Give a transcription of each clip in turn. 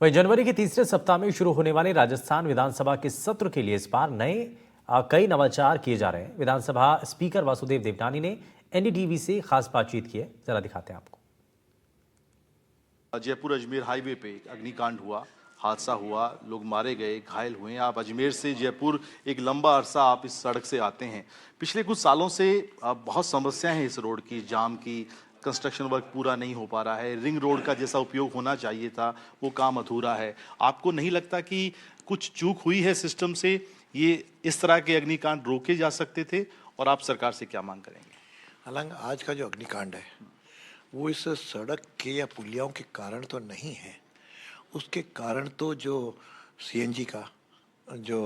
वहीं जनवरी के तीसरे सप्ताह में शुरू होने वाले राजस्थान विधानसभा के सत्र के लिए इस बार कई नवाचार किए जा रहे हैं। विधानसभा स्पीकर वासुदेव देवनानी ने एनडीटीवी से खास बातचीत की है, जरा दिखाते हैं आपको। जयपुर अजमेर हाईवे पे एक अग्निकांड हुआ, हादसा हुआ, लोग मारे गए, घायल हुए। आप अजमेर से जयपुर एक लंबा अरसा आप इस सड़क से आते हैं। पिछले कुछ सालों से बहुत समस्याएं हैं इस रोड की, जाम की, कंस्ट्रक्शन वर्क पूरा नहीं हो पा रहा है, रिंग रोड का जैसा उपयोग होना चाहिए था वो काम अधूरा है। आपको नहीं लगता कि कुछ चूक हुई है सिस्टम से, ये इस तरह के अग्निकांड रोके जा सकते थे? और आप सरकार से क्या मांग करेंगे? हालांकि आज का जो अग्निकांड है वो इस सड़क के या पुलियाओं के कारण तो नहीं है, उसके कारण तो जो सीएनजी का जो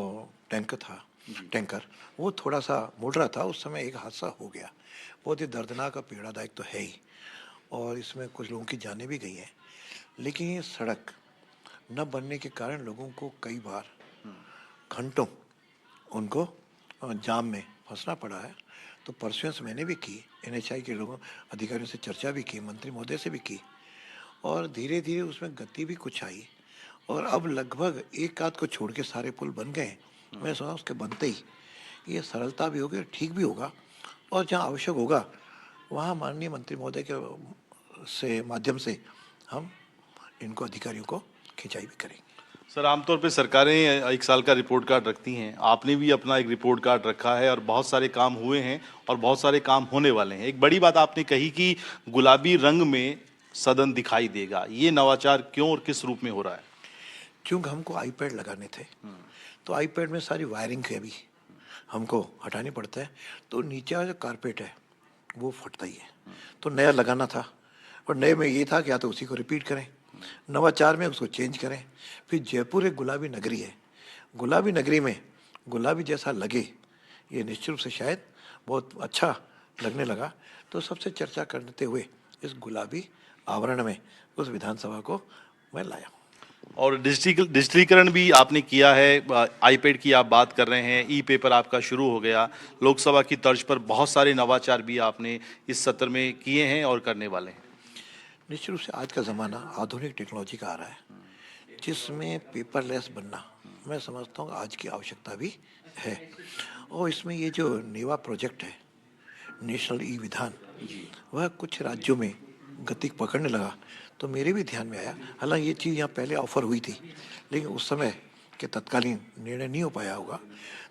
टैंकर वो थोड़ा सा मुड़ रहा था, उस समय एक हादसा हो गया। बहुत ही दर्दनाक और पीड़ादायक तो है ही, और इसमें कुछ लोगों की जानें भी गई हैं। लेकिन ये सड़क न बनने के कारण लोगों को कई बार घंटों उनको जाम में फंसना पड़ा है। तो परसुएंस मैंने भी की, एनएचआई के लोगों अधिकारियों से चर्चा भी की, मंत्री महोदय से भी की, और धीरे धीरे उसमें गति भी कुछ आई, और अब लगभग एक आध को छोड़ के सारे पुल बन गए। मैं समझा उसके बनते ही ये सरलता भी होगी, ठीक भी होगा, और जहाँ आवश्यक होगा वहाँ माननीय मंत्री महोदय के माध्यम से हम इनको अधिकारियों को खिंचाई भी करेंगे। सर, आमतौर पे सरकारें एक साल का रिपोर्ट कार्ड रखती हैं, आपने भी अपना एक रिपोर्ट कार्ड रखा है और बहुत सारे काम हुए हैं और बहुत सारे काम होने वाले हैं। एक बड़ी बात आपने कही कि गुलाबी रंग में सदन दिखाई देगा, ये नवाचार क्यों और किस रूप में हो रहा है? क्योंकि हमको आईपैड लगाने थे, तो आईपैड में सारी वायरिंग है अभी हमको हटानी पड़ता है, तो नीचे जो कारपेट है वो फटता ही है, तो नया लगाना था। और नए में ये था कि या तो उसी को रिपीट करें, नवाचार में उसको चेंज करें। फिर जयपुर एक गुलाबी नगरी है, गुलाबी नगरी में गुलाबी जैसा लगे, ये निश्चित रूप से शायद बहुत अच्छा लगने लगा। तो सबसे चर्चा करते हुए इस गुलाबी आवरण में उस विधानसभा को मैं लाया। और डिजिटलीकरण भी आपने किया है, आईपैड की आप बात कर रहे हैं, ई पेपर आपका शुरू हो गया, लोकसभा की तर्ज पर बहुत सारे नवाचार भी आपने इस सत्र में किए हैं और करने वाले हैं। निश्चित रूप से आज का ज़माना आधुनिक टेक्नोलॉजी का आ रहा है, जिसमें पेपरलेस बनना मैं समझता हूँ आज की आवश्यकता भी है। और इसमें ये जो नेवा प्रोजेक्ट है, नेशनल ई विधान, वह कुछ राज्यों में गति पकड़ने लगा, तो मेरे भी ध्यान में आया। हालांकि ये चीज़ यहाँ पहले ऑफर हुई थी, लेकिन उस समय के तत्कालीन निर्णय नहीं हो पाया होगा,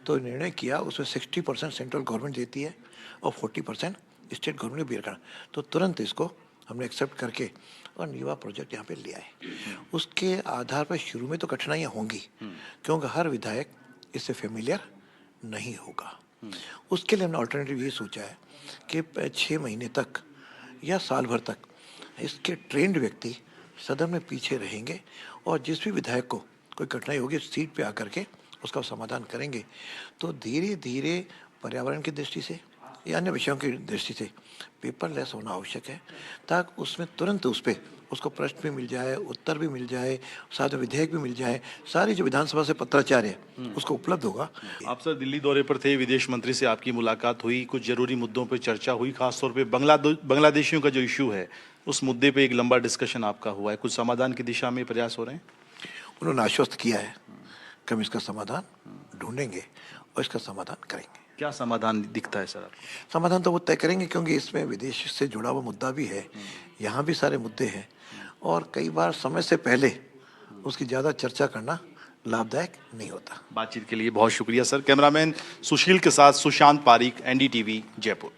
तो निर्णय किया उसमें 60% सेंट्रल गवर्नमेंट देती है और 40% स्टेट गवर्नमेंट बेयर करना। तो तुरंत इसको हमने एक्सेप्ट करके और नीवा प्रोजेक्ट यहाँ पे ले आए। उसके आधार पर शुरू में तो कठिनाइयाँ होंगी, क्योंकि हर विधायक इससे फेमिलियर नहीं होगा। उसके लिए हमने ऑल्टरनेटिव ये सोचा है कि 6 महीने तक या साल भर तक इसके ट्रेंड व्यक्ति सदन में पीछे रहेंगे, और जिस भी विधायक को कोई कठिनाई होगी सीट पे आकर के उसका समाधान करेंगे। तो धीरे धीरे पर्यावरण की दृष्टि से या अन्य विषयों की दृष्टि से पेपरलेस होना आवश्यक है, ताकि उसमें तुरंत उस पर उसको प्रश्न भी मिल जाए, उत्तर भी मिल जाए, साथ में विधेयक भी मिल जाए, सारी जो विधानसभा से पत्राचार है उसको उपलब्ध होगा। आप सर दिल्ली दौरे पर थे, विदेश मंत्री से आपकी मुलाकात हुई, कुछ जरूरी मुद्दों पर चर्चा हुई, खासतौर पे बांग्लादेशियों का जो इशू है उस मुद्दे पे एक लंबा डिस्कशन आपका हुआ है, कुछ समाधान की दिशा में प्रयास हो रहे हैं? उन्होंने आश्वस्त किया है कि हम इसका समाधान ढूंढेंगे और इसका समाधान करेंगे। क्या समाधान दिखता है सर आपको? समाधान तो वो तय करेंगे, क्योंकि इसमें विदेश से जुड़ा हुआ मुद्दा भी है, यहाँ भी सारे मुद्दे हैं, और कई बार समय से पहले उसकी ज़्यादा चर्चा करना लाभदायक नहीं होता। बातचीत के लिए बहुत शुक्रिया सर। कैमरामैन सुशील के साथ सुशांत पारीक, एनडीटीवी जयपुर।